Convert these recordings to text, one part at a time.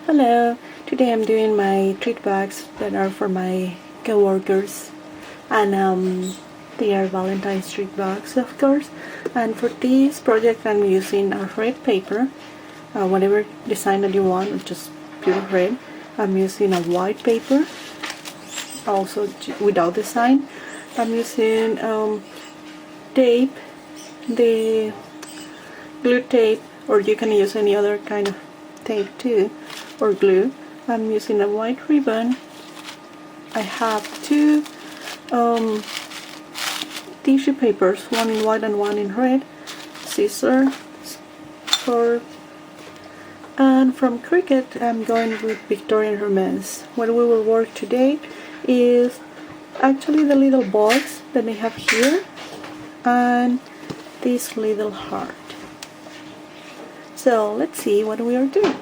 Hello, today I'm doing my treat bags that are for my co-workers, and they are Valentine's treat bags, of course. And for this project I'm using a red paper, whatever design that you want, or just pure red. I'm using a white paper, also without design. I'm using tape, the glue tape, or you can use any other kind of tape too, or glue. I'm using a white ribbon. I have two tissue papers, one in white and one in red, scissors, and from Cricut I'm going with Victorian Romance. What we will work today is actually the little box that they have here and this little heart. So let's see what we are doing.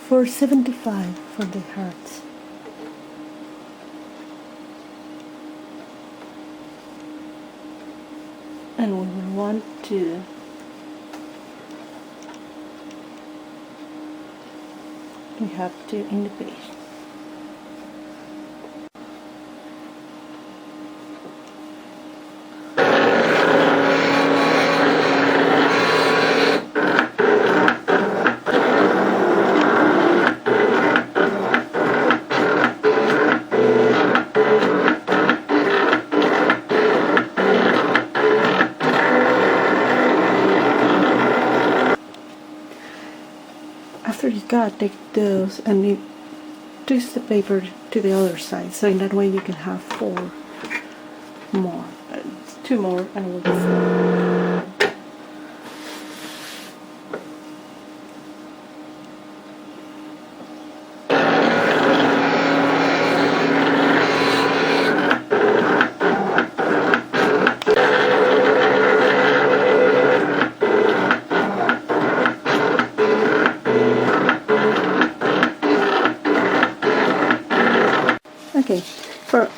$4.75 for the hearts. And we will want to we have to in the page. After you cut, take those and you twist the paper to the other side, so in that way you can have two more, and we'll do four. Okay, for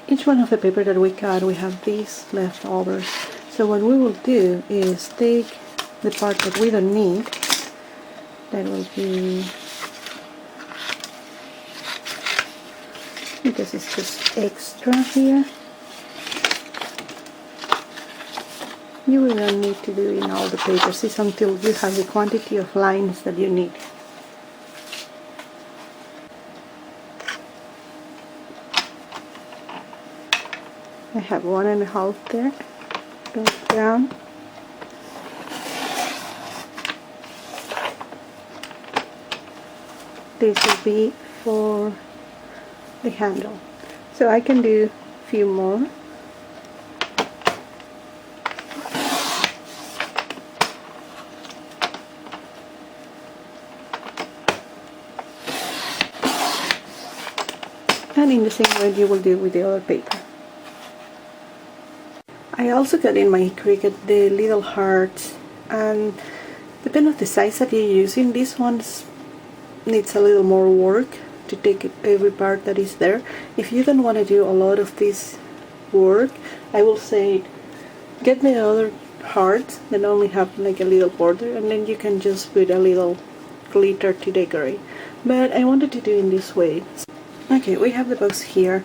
each one of the paper that we cut, we have these leftovers. So what we will do is take the part that we don't need, that will be, because it's just extra here. You will not need to do in all the papers, it's until you have the quantity of lines that you need. I have 1.5 there, goes down. This will be for the handle. So I can do a few more. And in the same way you will do with the other paper. I also got in my Cricut the little hearts, and depending on the size that you're using, this one needs a little more work to take every part that is there. If you don't want to do a lot of this work, I will say get the other hearts that only have like a little border, and then you can just put a little glitter to decorate. But I wanted to do it in this way. Okay, we have the box here.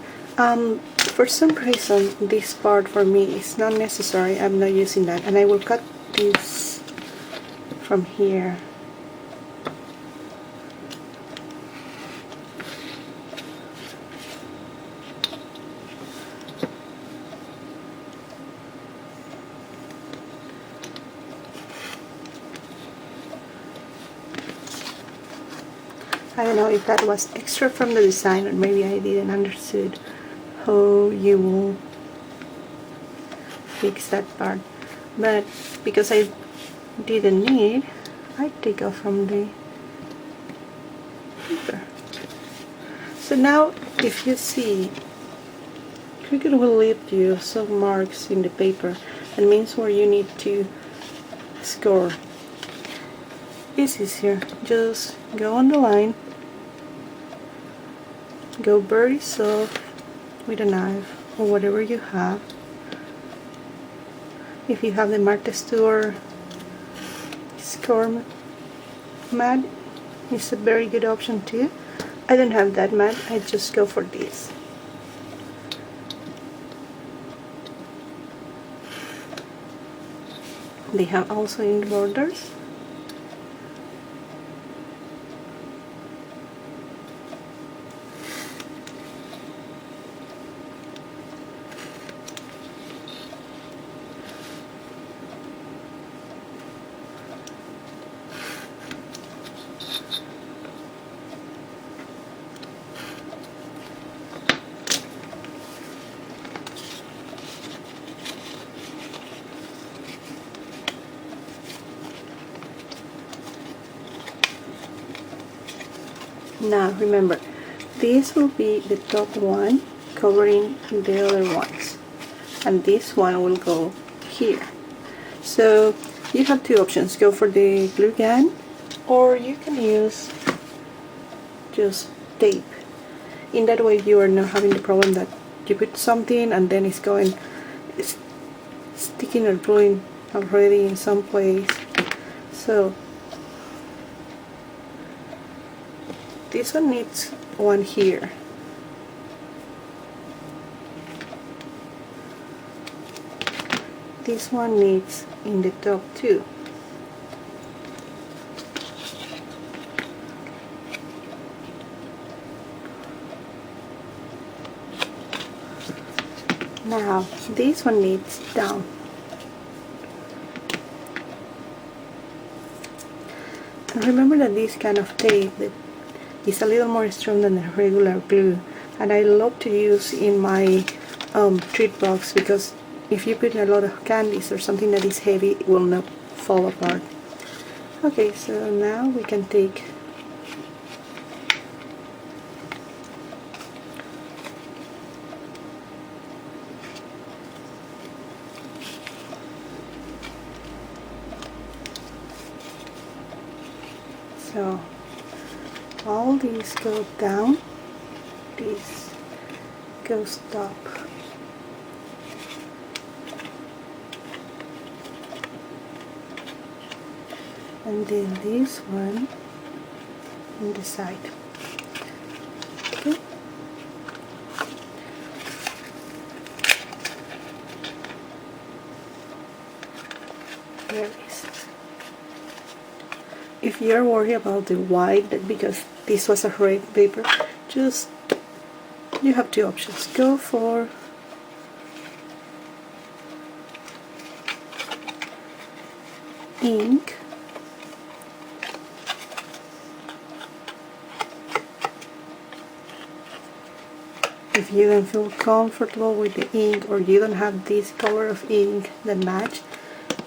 For some reason this part for me is not necessary. I'm not using that, and I will cut this from here. I don't know if that was extra from the design, or maybe I didn't understood how you will fix that part, but because I didn't need, I take off from the paper. So now if you see, Cricut will leave you some marks in the paper, and means where you need to score. It's easier, just go on the line, go very soft with a knife or whatever you have, If you have the Marte Stewart score mat, it's a very good option too. I don't have that mat, I just go for this. They have also in borders. Now remember, this will be the top one covering the other ones, and this one will go here. So you have two options: go for the glue gun, or you can use just tape. In that way you are not having the problem that you put something and then it's sticking or gluing already in some place. So this one needs one here. This one needs in the top too. Now this one needs down. And remember that this kind of tape that is a little more strong than the regular glue, and I love to use in my treat box, because if you put a lot of candies or something that is heavy, it will not fall apart. Okay, so now we can take so all these go down, this goes up. And then this one on the side. Okay. There it is. If you're worried about the white, because this was a red paper, just you have two options. Go for ink, if you don't feel comfortable with the ink, or you don't have this color of ink that match,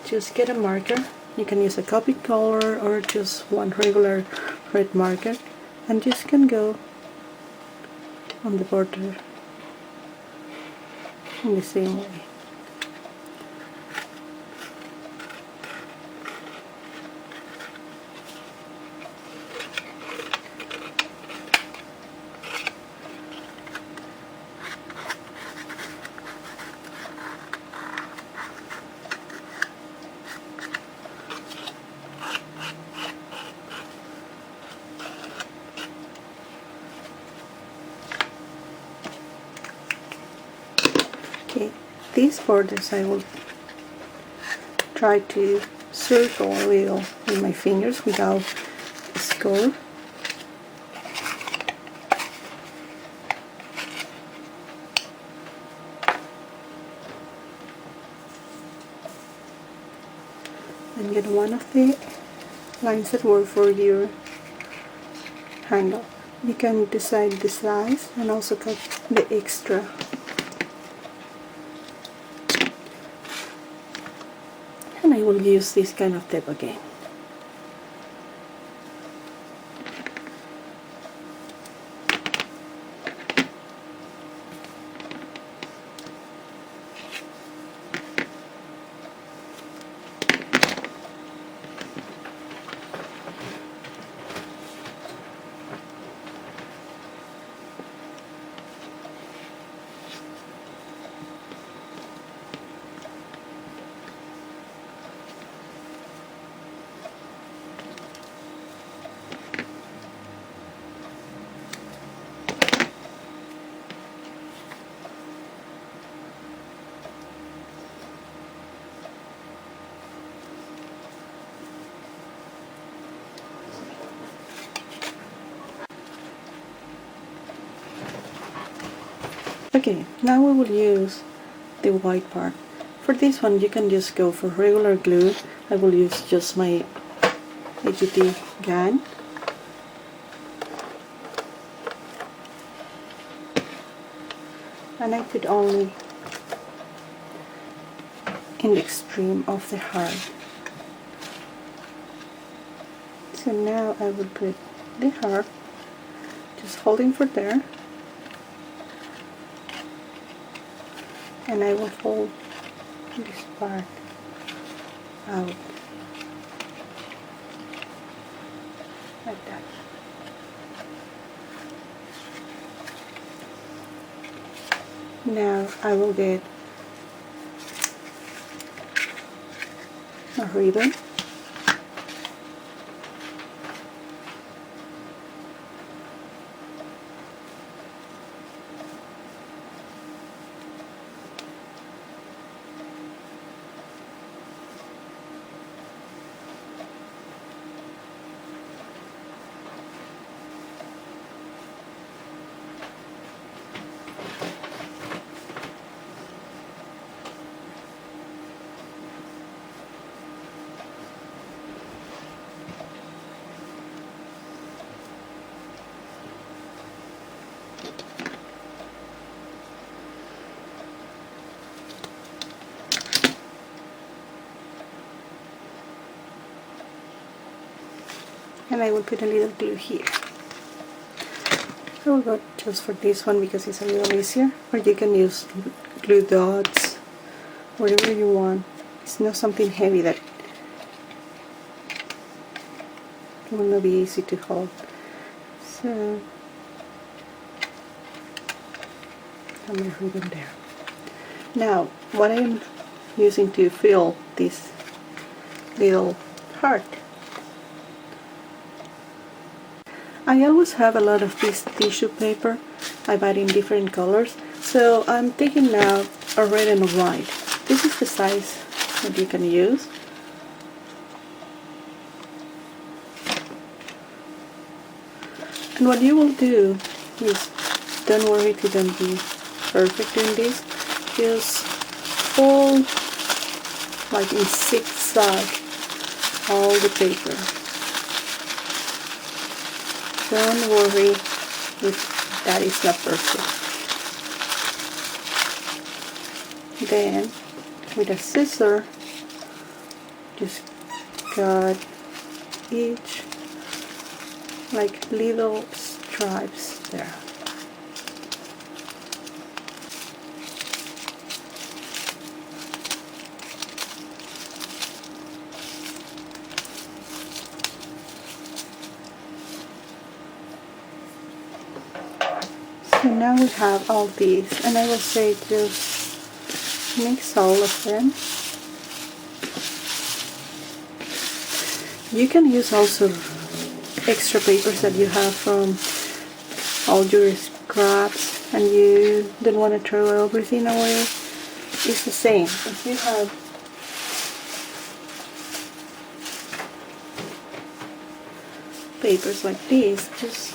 just get a marker. You can use a copy color or just one regular red marker, and just can go on the border in the same way. Okay, these borders I will try to circle a little with my fingers without a score. And get one of the lines that work for your handle. You can decide the size and also cut the extra. And I will use this kind of tape again. Okay, now we will use the white part. For this one you can just go for regular glue. I will use just my HUT gun. And I put only in the extreme of the heart. So now I will put the heart, just holding for there, and I will fold this part out like that. Now I will get a ribbon. And I will put a little glue here. I will go just for this one because it's a little easier, or you can use glue dots, whatever you want. It's not something heavy that will not be easy to hold. So I'm going to put them there. Now what I am using to fill this little heart, I always have a lot of this tissue paper. I buy it in different colors. So I'm taking now a red and a white. This is the size that you can use. And what you will do is, don't worry if you don't be perfect in this, just fold like in zigzag all the paper. Don't worry if that is not perfect. Then with a scissor, just cut each like little stripes there. So now we have all these, and I will say just mix all of them. You can use also extra papers that you have from all your scraps and you don't want to throw everything away. It's the same. If you have papers like this, just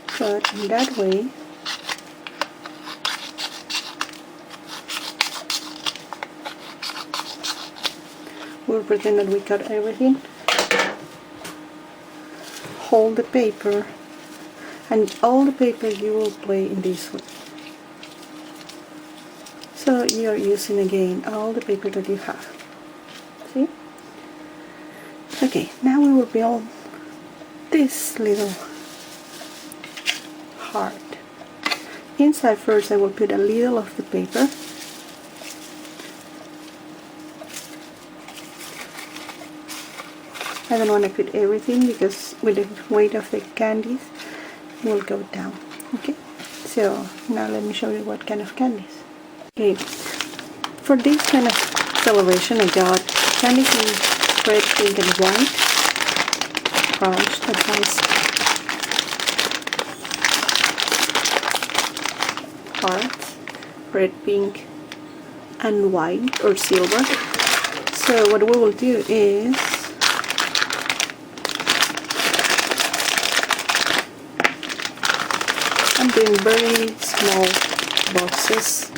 cut in that way. We'll pretend that we cut everything. Hold the paper, and all the paper you will play in this way. So you are using again all the paper that you have. See? Okay, now we will build this little heart. Inside first I will put a little of the paper. I don't want to put everything because with the weight of the candies it will go down. Okay, so now let me show you what kind of candies. Okay, for this kind of celebration I got candies in red, pink and white. Crunch that has hearts, red, pink and white or silver. So what we will do is something very small boxes.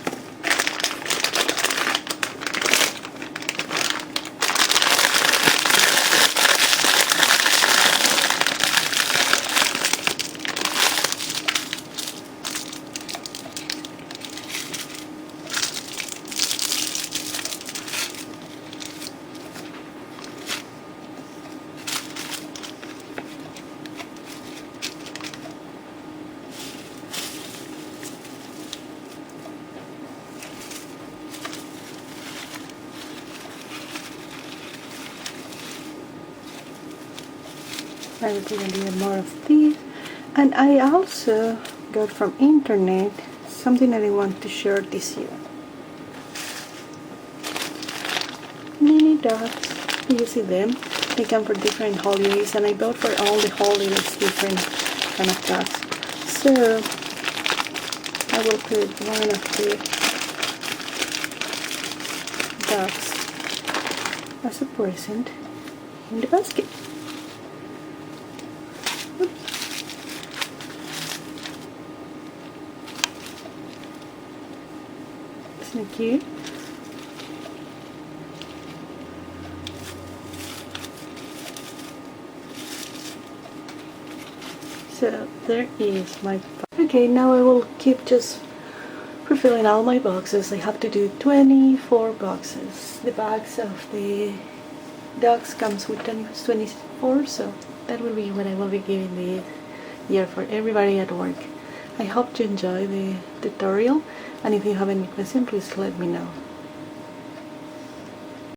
I will take a little more of these. And I also got from internet something that I want to share this year. Mini dogs. Do you see them? They come for different holidays, and I bought for all the holidays different kind of dogs. So I will put one of the dogs as a present in the basket. Isn't it cute? So there is my box. Okay, now I will keep just refilling all my boxes. I have to do 24 boxes. The bags of the dogs comes with 24, so that will be what I will be giving the year for everybody at work. I hope you enjoy the tutorial, and if you have any questions, please let me know.